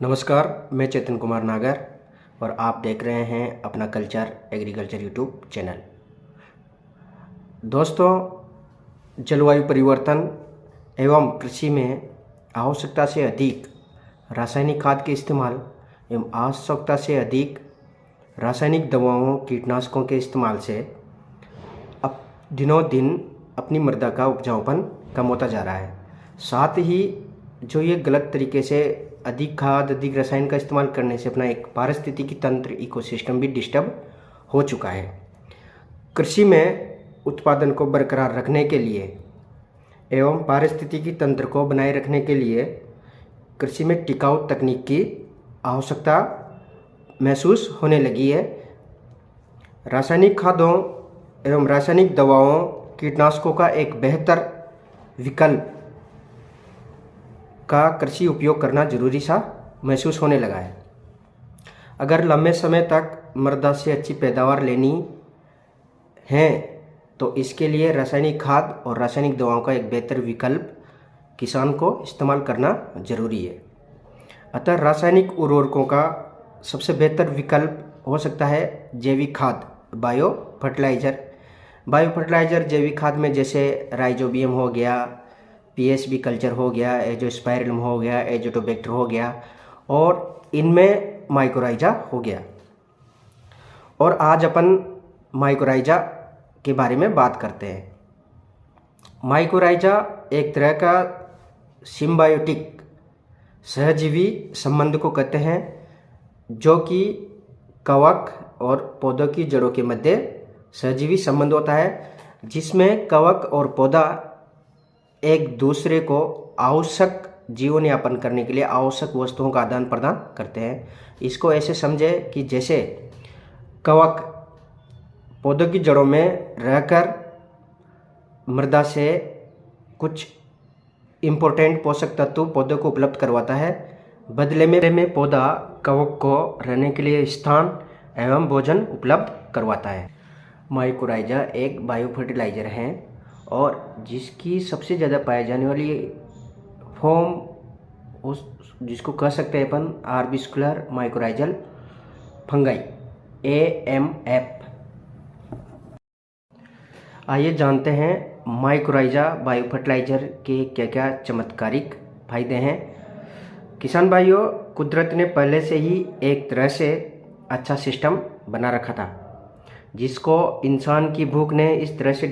नमस्कार, मैं चेतन कुमार नागर और आप देख रहे हैं अपना कल्चर एग्रीकल्चर यूट्यूब चैनल। दोस्तों, जलवायु परिवर्तन एवं कृषि में आवश्यकता से अधिक रासायनिक खाद के इस्तेमाल एवं आवश्यकता से अधिक रासायनिक दवाओं कीटनाशकों के इस्तेमाल से अब दिनों दिन अपनी मृदा का उपजाऊपन कम होता जा रहा है। साथ ही जो ये गलत तरीके से अधिक खाद अधिक रसायन का इस्तेमाल करने से अपना एक पारिस्थितिकी तंत्र इकोसिस्टम भी डिस्टर्ब हो चुका है। कृषि में उत्पादन को बरकरार रखने के लिए एवं पारिस्थितिकी तंत्र को बनाए रखने के लिए कृषि में टिकाऊ तकनीक की आवश्यकता महसूस होने लगी है। रासायनिक खादों एवं रासायनिक दवाओं कीटनाशकों का एक बेहतर विकल्प का कृषि उपयोग करना जरूरी सा महसूस होने लगा है। अगर लंबे समय तक मृदा से अच्छी पैदावार लेनी है तो इसके लिए रासायनिक खाद और रासायनिक दवाओं का एक बेहतर विकल्प किसान को इस्तेमाल करना जरूरी है। अतः रासायनिक उर्वरकों का सबसे बेहतर विकल्प हो सकता है जैविक खाद, बायो फर्टिलाइज़र जैविक खाद में जैसे राइजोबियम हो गया, पीएसबी कल्चर हो गया, एजोस्पाइरिलम हो गया, एजोटोबैक्टर हो गया और इनमें माइकोराइजा हो गया। और आज अपन माइकोराइजा के बारे में बात करते हैं। माइकोराइजा एक तरह का सिम्बायोटिक सहजीवी संबंध को कहते हैं, जो कि कवक और पौधों की जड़ों के मध्य सहजीवी संबंध होता है, जिसमें कवक और पौधा एक दूसरे को आवश्यक जीवन यापन करने के लिए आवश्यक वस्तुओं का आदान प्रदान करते हैं। इसको ऐसे समझे कि जैसे कवक पौधों की जड़ों में रहकर मृदा से कुछ इम्पोर्टेंट पोषक तत्व पौधों को उपलब्ध करवाता है, बदले में पौधा कवक को रहने के लिए स्थान एवं भोजन उपलब्ध करवाता है। माइकोराइजा एक बायो फर्टिलाइज़र है और जिसकी सबसे ज़्यादा पाए जाने वाली फॉर्म उस जिसको कह सकते हैं अपन आर्बिस्कुलर माइकोराइजल फंगाई AMF। आइए जानते हैं माइकोराइजा बायो फर्टिलाइज़र के क्या क्या चमत्कारिक फायदे हैं। किसान भाइयों, कुदरत ने पहले से ही एक तरह से अच्छा सिस्टम बना रखा था, जिसको इंसान की भूख ने इस तरह से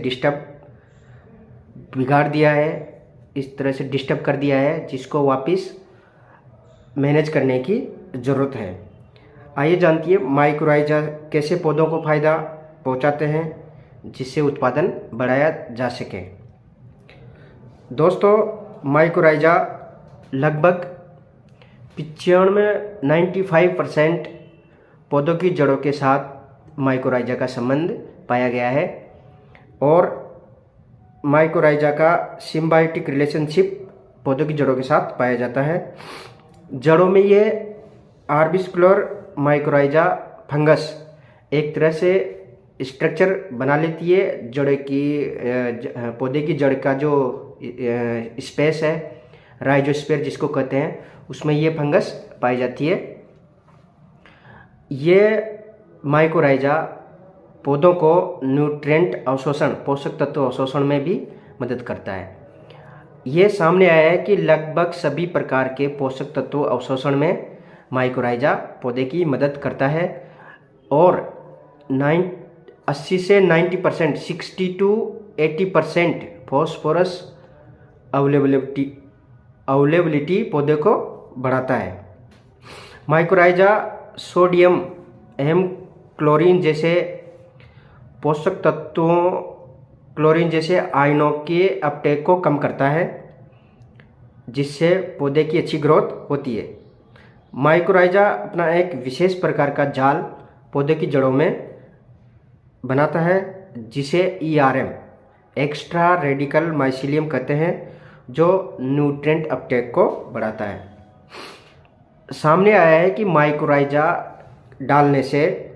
बिगाड़ दिया है, इस तरह से डिस्टर्ब कर दिया है, जिसको वापस मैनेज करने की ज़रूरत है। आइए जानती है माइकोराइजा कैसे पौधों को फ़ायदा पहुंचाते हैं, जिससे उत्पादन बढ़ाया जा सके। दोस्तों, माइकोराइजा लगभग 95% पौधों की जड़ों के साथ माइकोराइजा का संबंध पाया गया है और माइकोराइजा का सिम्बायोटिक रिलेशनशिप पौधों की जड़ों के साथ पाया जाता है। जड़ों में ये आर्बिस्कुलर माइकोराइजा फंगस एक तरह से स्ट्रक्चर बना लेती है। जड़ की पौधे की जड़ का जो स्पेस है, राइजोस्फीयर जिसको कहते हैं, उसमें ये फंगस पाई जाती है। ये माइकोराइजा पौधों को न्यूट्रिएंट अवशोषण, पोषक तत्व अवशोषण में भी मदद करता है। ये सामने आया है कि लगभग सभी प्रकार के पोषक तत्व अवशोषण में माइकोराइजा पौधे की मदद करता है और 80 से 90%, 60 to 80% फॉस्फोरस अवेलेबिलिटी पौधे को बढ़ाता है। माइकोराइजा सोडियम एवं क्लोरीन जैसे पोषक तत्वों, क्लोरीन जैसे आयनों के अपटेक को कम करता है, जिससे पौधे की अच्छी ग्रोथ होती है। माइकोराइजा अपना एक विशेष प्रकार का जाल पौधे की जड़ों में बनाता है, जिसे ERM एक्स्ट्रा रेडिकल माइसीलियम कहते हैं, जो न्यूट्रिएंट अपटेक को बढ़ाता है। सामने आया है कि माइकोराइजा डालने से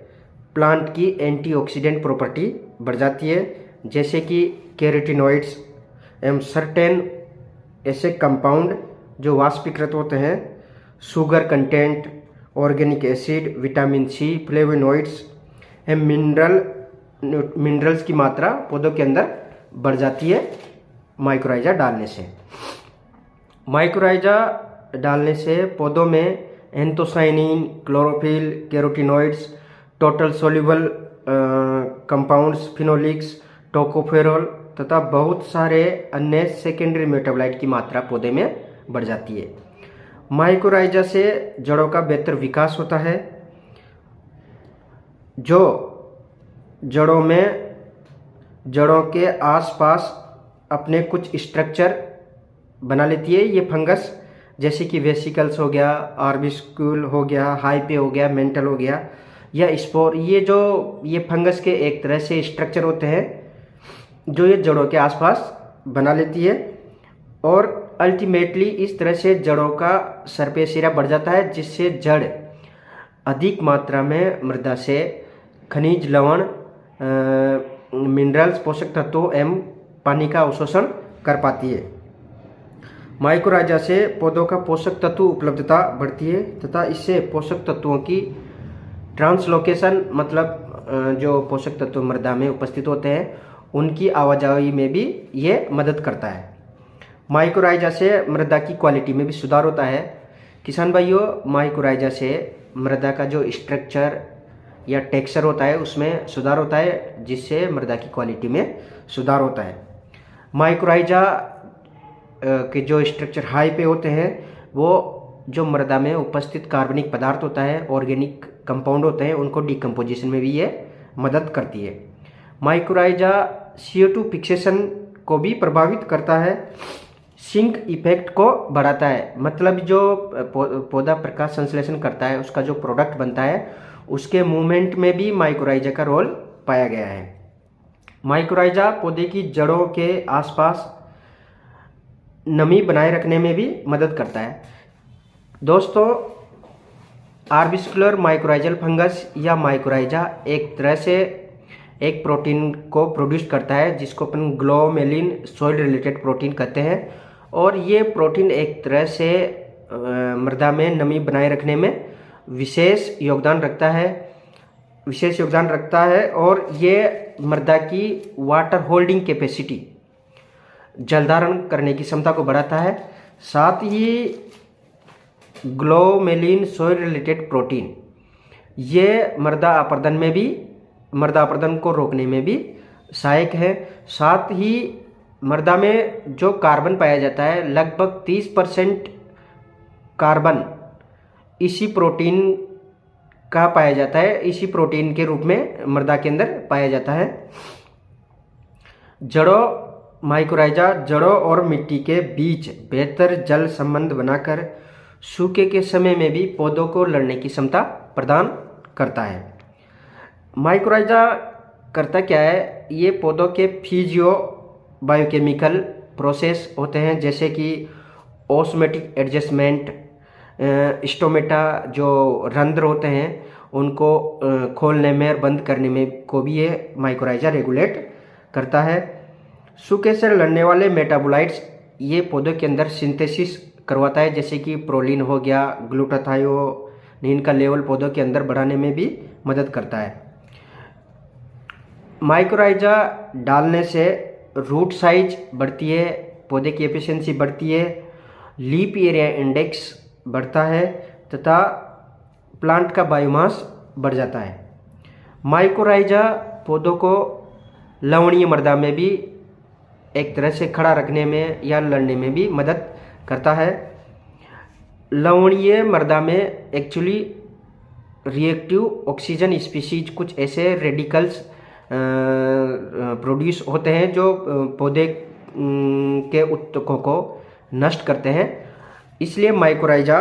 प्लांट की एंटीऑक्सीडेंट प्रॉपर्टी बढ़ जाती है, जैसे कि कैरोटीनॉइड्स एवं सर्टेन ऐसे कंपाउंड जो वाष्पीकृत होते हैं sugar content, organic acid, vitamin C, flavonoids एवं मिनरल्स की मात्रा पौधों के अंदर बढ़ जाती है माइक्रोराइजा डालने से। माइक्रोराइजा डालने से पौधों में anthocyanin, chlorophyll, carotenoids, total soluble compounds, phenolics, tocopherol तथा बहुत सारे अन्य सेकेंडरी मेटाबोलाइट की मात्रा पौधे में बढ़ जाती है। माइक्रोराइजा से जड़ों का बेहतर विकास होता है, जो जड़ों के आसपास अपने कुछ स्ट्रक्चर बना लेती है। ये फंगस जैसे कि वेसिकल्स हो गया, आर्बिस्कुल हो गया, हाइपे हो गया, मेंटल हो गया या स्पोर, ये फंगस के एक तरह से स्ट्रक्चर होते हैं जो ये जड़ों के आसपास बना लेती है और अल्टीमेटली इस तरह से जड़ों का सरफेस एरिया बढ़ जाता है, जिससे जड़ अधिक मात्रा में मृदा से खनिज, लवण, मिनरल्स, पोषक तत्वों एवं पानी का अवशोषण कर पाती है। माइक्रोराइजा से पौधों का पोषक तत्व उपलब्धता बढ़ती है तथा इससे पोषक तत्वों की ट्रांसलोकेशन, मतलब जो पोषक तत्व मृदा में उपस्थित होते हैं उनकी आवाजाही में भी ये मदद करता है। माइक्रोराइजा से मृदा की क्वालिटी में भी सुधार होता है। किसान भाइयों, माइक्रोराइजा से मृदा का जो स्ट्रक्चर या टेक्सचर होता है उसमें सुधार होता है, जिससे मृदा की क्वालिटी में सुधार होता है। माइक्रोराइजा के जो स्ट्रक्चर हाई पे होते हैं वो जो मृदा में उपस्थित कार्बनिक पदार्थ होता है, ऑर्गेनिक कंपाउंड होते हैं, उनको डिकम्पोजिशन में भी ये मदद करती है। माइक्रोराइजा CO2 फिक्सेशन को भी प्रभावित करता है, सिंक इफेक्ट को बढ़ाता है, मतलब जो पौधा प्रकाश संश्लेषण करता है उसका जो प्रोडक्ट बनता है उसके मूवमेंट में भी माइक्रोराइजा का रोल पाया गया है। माइक्रोराइजा पौधे की जड़ों के आसपास नमी बनाए रखने में भी मदद करता है। दोस्तों, आर्बिस्कुलर माइक्रोराइजल फंगस या माइक्रोराइजा एक तरह से एक प्रोटीन को प्रोड्यूस करता है जिसको अपन ग्लोमेलिन सॉइल रिलेटेड प्रोटीन कहते हैं, और ये प्रोटीन एक तरह से मृदा में नमी बनाए रखने में विशेष योगदान रखता है और ये मृदा की वाटर होल्डिंग कैपेसिटी, जल धारण करने की क्षमता को बढ़ाता है। साथ ही ग्लोमेलिन सॉइल रिलेटेड प्रोटीन ये मृदा अपरदन को रोकने में भी सहायक है। साथ ही मृदा में जो कार्बन पाया जाता है, लगभग 30% कार्बन इसी प्रोटीन का पाया जाता है, इसी प्रोटीन के रूप में मृदा के अंदर पाया जाता है। माइक्रोराइजा जड़ों और मिट्टी के बीच बेहतर जल संबंध बनाकर सूखे के समय में भी पौधों को लड़ने की क्षमता प्रदान करता है। माइक्रोराइजा करता क्या है, ये पौधों के फिजियो बायोकेमिकल प्रोसेस होते हैं, जैसे कि ऑस्मोटिक एडजस्टमेंट, स्टोमेटा जो रंध्र होते हैं उनको खोलने में और बंद करने में को भी ये माइक्रोराइजा रेगुलेट करता है। सूखे से लड़ने वाले मेटाबोलाइट्स ये पौधों के अंदर सिंथेसिस करवाता है, जैसे कि प्रोलिन हो गया, ग्लूटाथायोनीन का लेवल पौधों के अंदर बढ़ाने में भी मदद करता है। माइक्रोराइजा डालने से रूट साइज बढ़ती है, पौधे की एफिशिएंसी बढ़ती है, लीफ एरिया इंडेक्स बढ़ता है तथा प्लांट का बायोमास बढ़ जाता है। माइक्रोराइजा पौधों को लवणीय मृदा में भी एक तरह से खड़ा रखने में या लड़ने में भी मदद करता है। लवणीय मृदा में एक्चुअली रिएक्टिव ऑक्सीजन स्पीशीज, कुछ ऐसे रेडिकल्स प्रोड्यूस होते हैं जो पौधे के उत्तकों को नष्ट करते हैं। इसलिए माइक्रोराइजा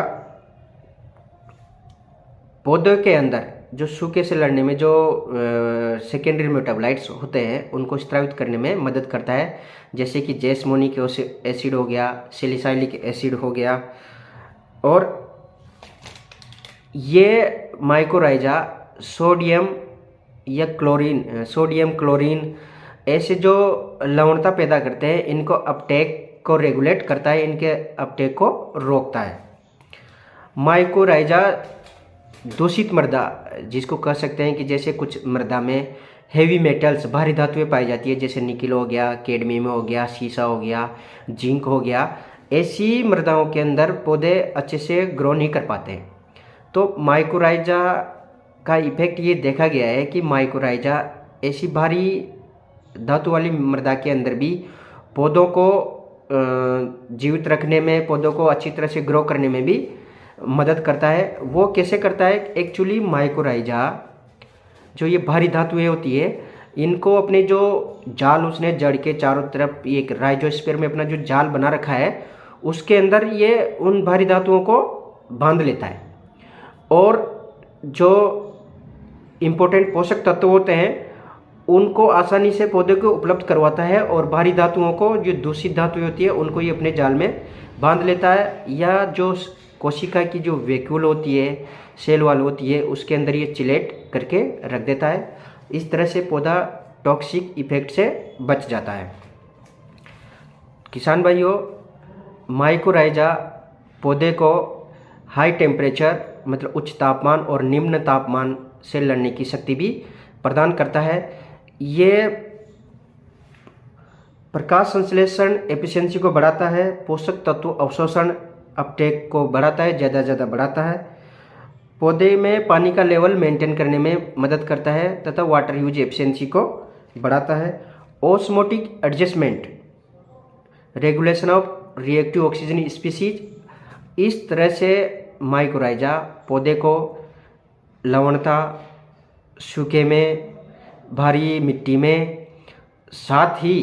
पौधों के अंदर जो सूखे से लड़ने में जो सेकेंडरी मेटाबोलाइट्स होते हैं उनको स्रावित करने में मदद करता है, जैसे कि जैस्मोनिक एसिड हो गया, सैलिसाइलिक एसिड हो गया। और ये माइक्रोराइजा सोडियम क्लोरीन ऐसे जो लवणता पैदा करते हैं इनको अपटेक को रेगुलेट करता है, इनके अपटेक को रोकता है। माइकोराइजा दूषित मृदा, जिसको कह सकते हैं कि जैसे कुछ मृदा में हेवी मेटल्स, भारी धातुएं पाई जाती है, जैसे निकिल हो गया, कैडमियम हो गया, सीसा हो गया, जिंक हो गया, ऐसी मृदाओं के अंदर पौधे अच्छे से ग्रो नहीं कर पाते। तो माइकोराइजा का इफेक्ट ये देखा गया है कि माइकोराइजा ऐसी भारी धातु वाली मृदा के अंदर भी पौधों को जीवित रखने में, पौधों को अच्छी तरह से ग्रो करने में भी मदद करता है। वो कैसे करता है? एक्चुअली माइकोराइजा जो ये भारी धातुएं होती है, इनको अपने जो जाल उसने जड़ के चारों तरफ एक राइजोस्फीयर में अपना जो जाल बना रखा है, उसके अंदर ये उन भारी धातुओं को बांध लेता है और जो इम्पोर्टेंट पोषक तत्व होते हैं उनको आसानी से पौधे को उपलब्ध करवाता है, और भारी धातुओं को, जो दूषित धातुएं होती है, उनको ये अपने जाल में बांध लेता है, या जो कोशिका की जो वैक्यूल होती है, सेल वाल होती है, उसके अंदर ये चिलेट करके रख देता है। इस तरह से पौधा टॉक्सिक इफेक्ट से बच जाता है। किसान भाइयों, माइकोराइजा पौधे को हाई टेम्परेचर, मतलब उच्च तापमान और निम्न तापमान से लड़ने की शक्ति भी प्रदान करता है। ये प्रकाश संश्लेषण एफिशिएंसी को बढ़ाता है, पोषक तत्व अवशोषण अपटेक को बढ़ाता है, ज़्यादा बढ़ाता है, पौधे में पानी का लेवल मेंटेन करने में मदद करता है तथा वाटर यूज एफिशिएंसी को बढ़ाता है। Osmotic adjustment, regulation of reactive oxygen species, इस तरह से माइकोराइजा पौधे को लवणता, सूखे में, भारी मिट्टी में, साथ ही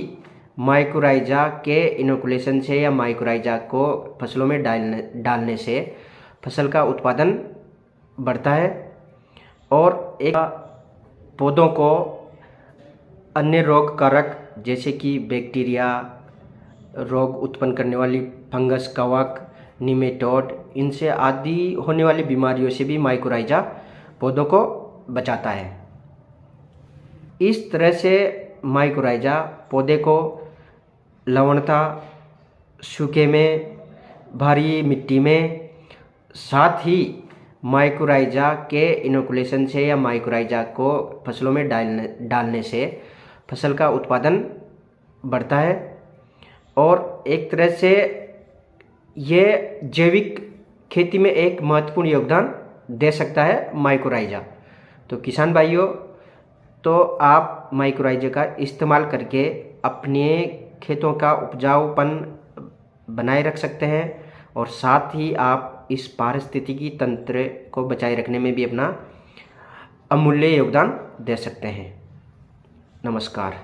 माइकोराइजा के इनोकुलेशन से या माइकोराइजा को फसलों में डालने से फसल का उत्पादन बढ़ता है, और एक पौधों को अन्य रोग कारक जैसे कि बैक्टीरिया, रोग उत्पन्न करने वाली फंगस, कवक, निमेटोड, इनसे आदि होने वाली बीमारियों से भी माइकोराइजा पौधों को बचाता है। इस तरह से माइकोराइजा पौधे को लवणता, सूखे में, भारी मिट्टी में, साथ ही माइकोराइजा के इनोकुलेशन से या माइकोराइजा को फसलों में डालने से फसल का उत्पादन बढ़ता है, और एक तरह से ये जैविक खेती में एक महत्वपूर्ण योगदान दे सकता है माइकोराइजा। तो किसान भाइयों, तो आप माइकोराइजा का इस्तेमाल करके अपने खेतों का उपजाऊपन बनाए रख सकते हैं, और साथ ही आप इस पारिस्थितिकी तंत्र को बचाए रखने में भी अपना अमूल्य योगदान दे सकते हैं। नमस्कार।